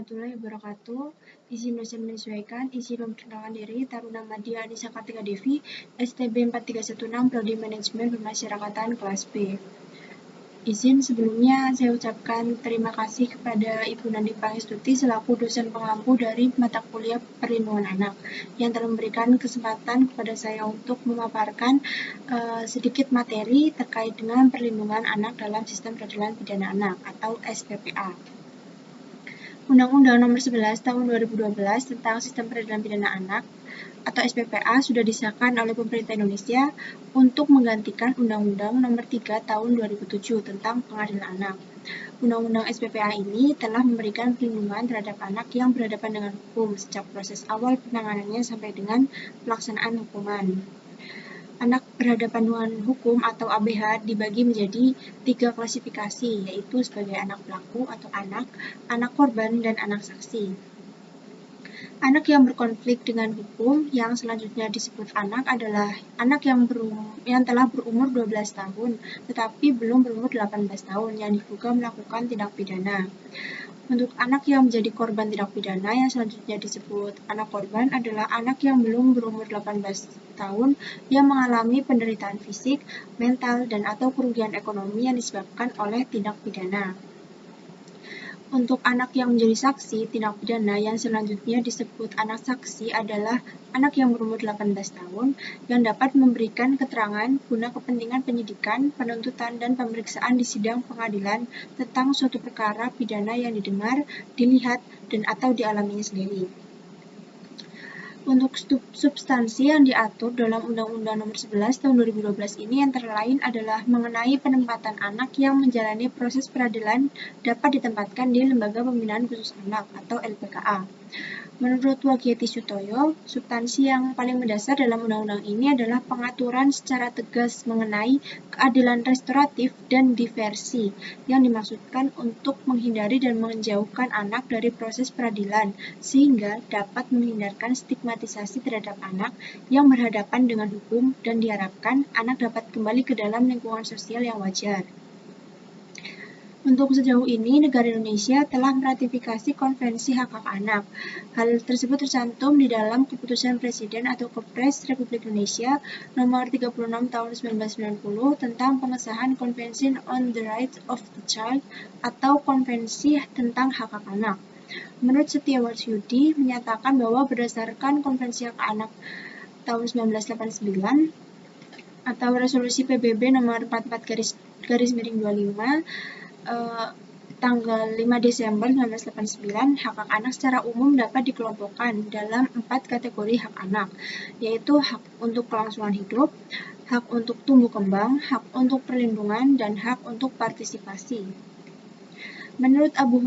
warahmatullahi wabarakatuh. Izin dosen menyesuaikan, izin memperkenalkan diri, Taruna Madya Anissa Kartika Devi, STB 4316, Prodi Manajemen Pemasyarakatan kelas B. Izin sebelumnya saya ucapkan terima kasih kepada Ibu Nandi Pangestuti selaku dosen pengampu dari mata kuliah Perlindungan Anak yang telah memberikan kesempatan kepada saya untuk memaparkan sedikit materi terkait dengan perlindungan anak dalam sistem peradilan pidana anak atau SPPA. Undang-Undang Nomor 11 Tahun 2012 tentang Sistem Peradilan Pidana Anak atau SPPA sudah disahkan oleh pemerintah Indonesia untuk menggantikan Undang-Undang Nomor 3 Tahun 2007 tentang Pengadilan Anak. Undang-Undang SPPA ini telah memberikan perlindungan terhadap anak yang berhadapan dengan hukum sejak proses awal penanganannya sampai dengan pelaksanaan hukuman. Anak berhadapan dengan hukum atau ABH dibagi menjadi 3 klasifikasi, yaitu sebagai anak pelaku atau anak korban, dan anak saksi. Anak yang berkonflik dengan hukum yang selanjutnya disebut anak adalah anak yang telah berumur 12 tahun tetapi belum berumur 18 tahun yang diduga melakukan tindak pidana. Untuk anak yang menjadi korban tindak pidana yang selanjutnya disebut anak korban adalah anak yang belum berumur 18 tahun yang mengalami penderitaan fisik, mental, dan atau kerugian ekonomi yang disebabkan oleh tindak pidana. Untuk anak yang menjadi saksi tindak pidana yang selanjutnya disebut anak saksi adalah anak yang berumur 18 tahun yang dapat memberikan keterangan guna kepentingan penyidikan, penuntutan, dan pemeriksaan di sidang pengadilan tentang suatu perkara pidana yang didengar, dilihat, dan atau dialaminya sendiri. Untuk substansi yang diatur dalam Undang-Undang Nomor 11 Tahun 2012 ini antara lain adalah mengenai penempatan anak yang menjalani proses peradilan dapat ditempatkan di Lembaga Pembinaan Khusus Anak atau LPKA. Menurut Wagyeti Sutoyo, substansi yang paling mendasar dalam undang-undang ini adalah pengaturan secara tegas mengenai keadilan restoratif dan diversi yang dimaksudkan untuk menghindari dan menjauhkan anak dari proses peradilan sehingga dapat menghindarkan stigmatisasi terhadap anak yang berhadapan dengan hukum dan diharapkan anak dapat kembali ke dalam lingkungan sosial yang wajar. Untuk sejauh ini, negara Indonesia telah meratifikasi Konvensi Hak-Hak Anak. Hal tersebut tercantum di dalam Keputusan Presiden atau Kepres Republik Indonesia Nomor 36 Tahun 1990 tentang pengesahan Convention on the Rights of the Child atau Konvensi tentang Hak-Hak Anak. Menurut Setiawarsudi menyatakan bahwa berdasarkan Konvensi Hak Anak tahun 1989 atau Resolusi PBB Nomor 44/25 tanggal 5 Desember 1989, hak-hak anak secara umum dapat dikelompokkan dalam 4 kategori hak anak, yaitu hak untuk kelangsungan hidup, hak untuk tumbuh kembang, hak untuk perlindungan, dan hak untuk partisipasi. Menurut Abu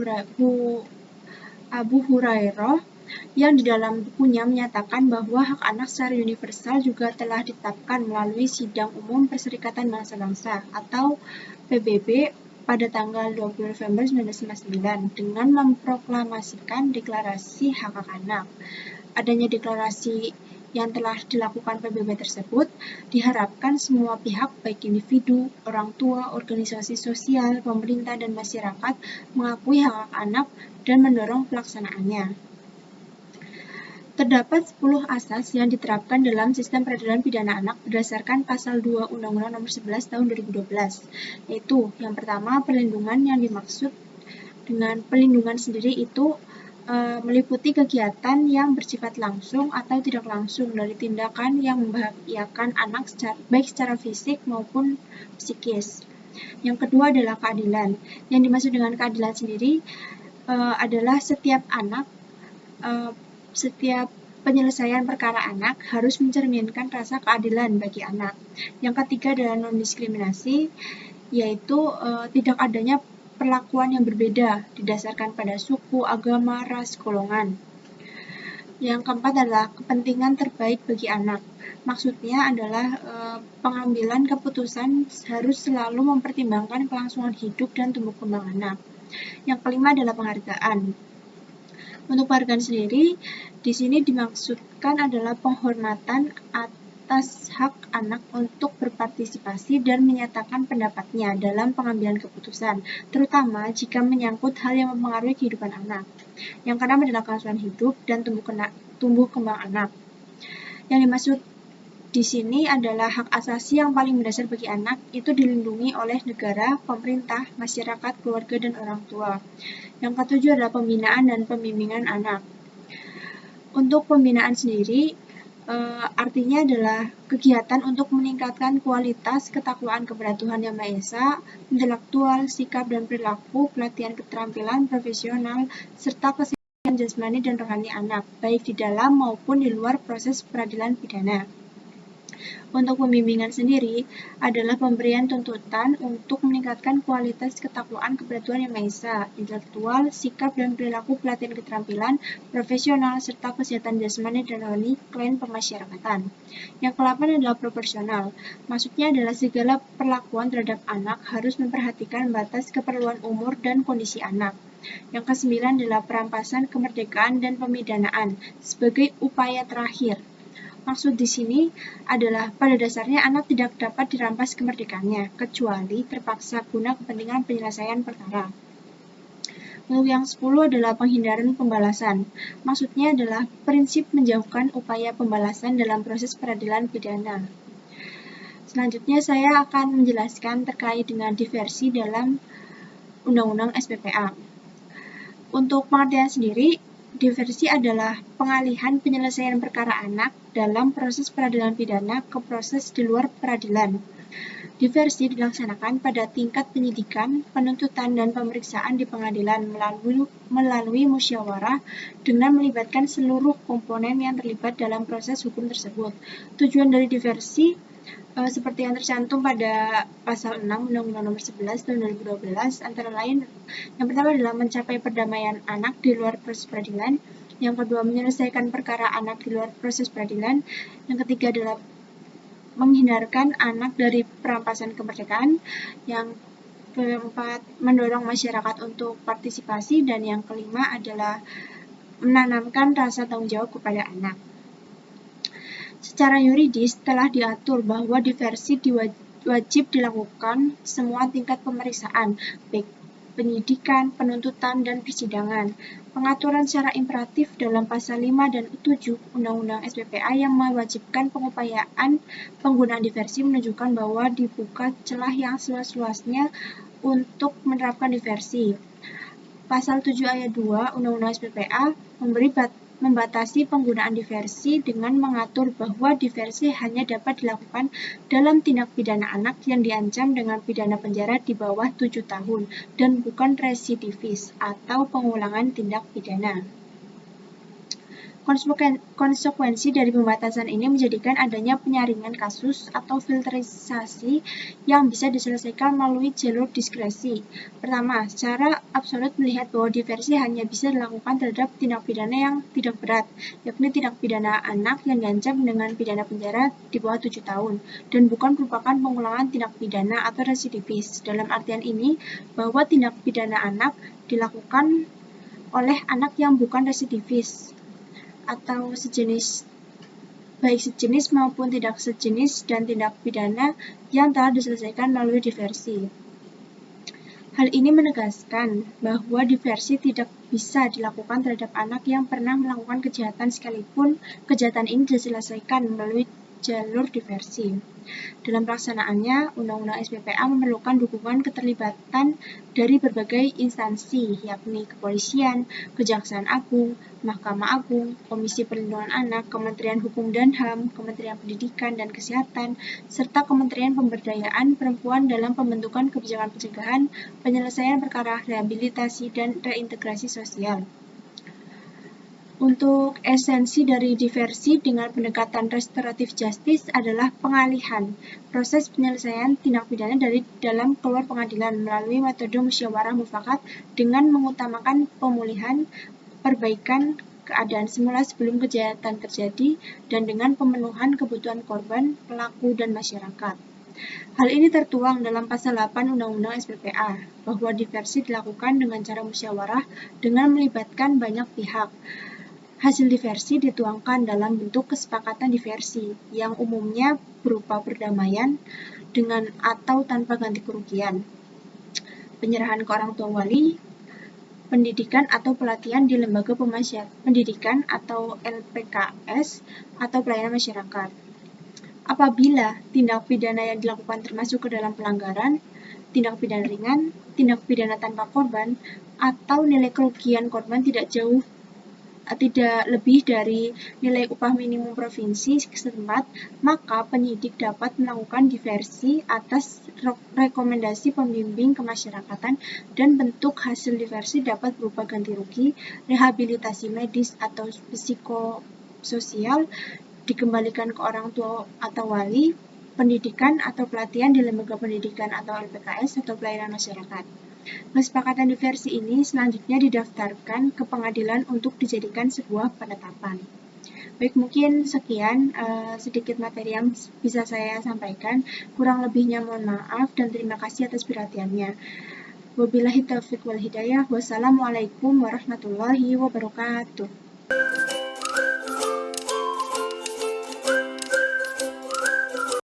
Hurairah yang di dalam bukunya menyatakan bahwa hak anak secara universal juga telah ditetapkan melalui Sidang Umum Perserikatan Bangsa-Bangsa atau PBB pada tanggal 20 November 1959 dengan memproklamasikan Deklarasi Hak-Hak Anak. Adanya deklarasi yang telah dilakukan PBB tersebut diharapkan semua pihak baik individu, orang tua, organisasi sosial, pemerintah, dan masyarakat mengakui hak-hak anak dan mendorong pelaksanaannya. Terdapat 10 asas yang diterapkan dalam sistem peradilan pidana anak berdasarkan Pasal 2 Undang-Undang Nomor 11 Tahun 2012, yaitu yang pertama, perlindungan yang dimaksud dengan perlindungan sendiri itu meliputi kegiatan yang bersifat langsung atau tidak langsung dari tindakan yang membahayakan anak baik secara fisik maupun psikis. Yang kedua adalah keadilan. Yang dimaksud dengan keadilan sendiri adalah setiap penyelesaian perkara anak harus mencerminkan rasa keadilan bagi anak. Yang ketiga adalah non-diskriminasi, yaitu tidak adanya perlakuan yang berbeda didasarkan pada suku, agama, ras, golongan. Yang keempat adalah kepentingan terbaik bagi anak. Maksudnya adalah pengambilan keputusan harus selalu mempertimbangkan kelangsungan hidup dan tumbuh kembang anak. Yang kelima adalah penghargaan. Untuk penghargaan sendiri, di sini dimaksudkan adalah penghormatan atas hak anak untuk berpartisipasi dan menyatakan pendapatnya dalam pengambilan keputusan, terutama jika menyangkut hal yang mempengaruhi kehidupan anak. Yang keenam adalah kelangsungan hidup dan tumbuh kembang anak. Yang dimaksud di sini adalah hak asasi yang paling mendasar bagi anak, itu dilindungi oleh negara, pemerintah, masyarakat, keluarga, dan orang tua. Yang ketujuh adalah pembinaan dan pembimbingan anak. Untuk pembinaan sendiri, artinya adalah kegiatan untuk meningkatkan kualitas ketakwaan kepada Tuhan Yang Maha Esa, intelektual, sikap dan perilaku, pelatihan keterampilan profesional, serta kesehatan jasmani dan rohani anak, baik di dalam maupun di luar proses peradilan pidana. Untuk pembimbingan sendiri adalah pemberian tuntutan untuk meningkatkan kualitas ketakwaan kepada Tuhan Yang Maha Esa, intelektual, sikap dan perilaku, pelatihan keterampilan profesional, serta kesehatan jasmani dan rohani klien pemasyarakatan. Yang ke-8 adalah proporsional. Maksudnya adalah segala perlakuan terhadap anak harus memperhatikan batas keperluan umur dan kondisi anak. Yang ke-9 adalah perampasan kemerdekaan dan pemidanaan sebagai upaya terakhir. Maksud di sini adalah pada dasarnya anak tidak dapat dirampas kemerdekaannya, kecuali terpaksa guna kepentingan penyelesaian perkara. Lalu yang 10 adalah penghindaran pembalasan. Maksudnya adalah prinsip menjauhkan upaya pembalasan dalam proses peradilan pidana. Selanjutnya saya akan menjelaskan terkait dengan diversi dalam Undang-Undang SPPA. Untuk pengertian sendiri, diversi adalah pengalihan penyelesaian perkara anak dalam proses peradilan pidana ke proses di luar peradilan. Diversi dilaksanakan pada tingkat penyidikan, penuntutan, dan pemeriksaan di pengadilan melalui musyawarah dengan melibatkan seluruh komponen yang terlibat dalam proses hukum tersebut. Tujuan dari diversi seperti yang tercantum pada pasal 6 Undang-Undang Nomor 11 Tahun 2012, antara lain yang pertama adalah mencapai perdamaian anak di luar proses peradilan, yang kedua menyelesaikan perkara anak di luar proses peradilan, yang ketiga adalah menghindarkan anak dari perampasan kemerdekaan, yang keempat mendorong masyarakat untuk partisipasi, dan yang kelima adalah menanamkan rasa tanggung jawab kepada anak. Secara yuridis telah diatur bahwa diversi wajib dilakukan semua tingkat pemeriksaan, baik penyidikan, penuntutan, dan persidangan. Pengaturan secara imperatif dalam pasal 5 dan 7 Undang-Undang SPPA yang mewajibkan pengupayaan penggunaan diversi menunjukkan bahwa dibuka celah yang seluas-luasnya untuk menerapkan diversi. Pasal 7 ayat 2 Undang-Undang SPPA membatasi penggunaan diversi dengan mengatur bahwa diversi hanya dapat dilakukan dalam tindak pidana anak yang diancam dengan pidana penjara di bawah 7 tahun dan bukan residivis atau pengulangan tindak pidana. Konsekuensi dari pembatasan ini menjadikan adanya penyaringan kasus atau filterisasi yang bisa diselesaikan melalui jalur diskresi. Pertama, secara absolut melihat bahwa diversi hanya bisa dilakukan terhadap tindak pidana yang tidak berat, yakni tindak pidana anak yang diancam dengan pidana penjara di bawah 7 tahun, dan bukan merupakan pengulangan tindak pidana atau residivis. Dalam artian ini, bahwa tindak pidana anak dilakukan oleh anak yang bukan residivis atau baik sejenis maupun tidak sejenis dan tindak pidana yang telah diselesaikan melalui diversi. Hal ini menegaskan bahwa diversi tidak bisa dilakukan terhadap anak yang pernah melakukan kejahatan sekalipun kejahatan ini diselesaikan melalui jalur diversi. Dalam pelaksanaannya, Undang-Undang SPPA memerlukan dukungan keterlibatan dari berbagai instansi, yakni Kepolisian, Kejaksaan Agung, Mahkamah Agung, Komisi Perlindungan Anak, Kementerian Hukum dan HAM, Kementerian Pendidikan dan Kesehatan, serta Kementerian Pemberdayaan Perempuan dalam pembentukan kebijakan pencegahan, penyelesaian perkara, rehabilitasi, dan reintegrasi sosial. Untuk esensi dari diversi dengan pendekatan restoratif justice adalah pengalihan proses penyelesaian tindak pidana dari dalam keluar pengadilan melalui metode musyawarah mufakat dengan mengutamakan pemulihan, perbaikan keadaan semula sebelum kejahatan terjadi dan dengan pemenuhan kebutuhan korban, pelaku, dan masyarakat. Hal ini tertuang dalam pasal 8 Undang-Undang SPPA, bahwa diversi dilakukan dengan cara musyawarah dengan melibatkan banyak pihak. Hasil diversi dituangkan dalam bentuk kesepakatan diversi, yang umumnya berupa perdamaian dengan atau tanpa ganti kerugian, penyerahan ke orang tua wali, pendidikan atau pelatihan di lembaga pendidikan atau LPKS atau pelayanan masyarakat. Apabila tindak pidana yang dilakukan termasuk ke dalam pelanggaran, tindak pidana ringan, tindak pidana tanpa korban, atau nilai kerugian korban tidak lebih dari nilai upah minimum provinsi setempat, maka penyidik dapat melakukan diversi atas rekomendasi pembimbing kemasyarakatan dan bentuk hasil diversi dapat berupa ganti rugi, rehabilitasi medis atau psikososial, dikembalikan ke orang tua atau wali, pendidikan atau pelatihan di lembaga pendidikan atau LPKS atau pelayanan masyarakat. Kesepakatan diversi ini selanjutnya didaftarkan ke pengadilan untuk dijadikan sebuah penetapan. Baik, mungkin sekian sedikit materi yang bisa saya sampaikan. Kurang lebihnya mohon maaf dan terima kasih atas perhatiannya. Wabillahi taufiq wal hidayah. Wassalamualaikum warahmatullahi wabarakatuh.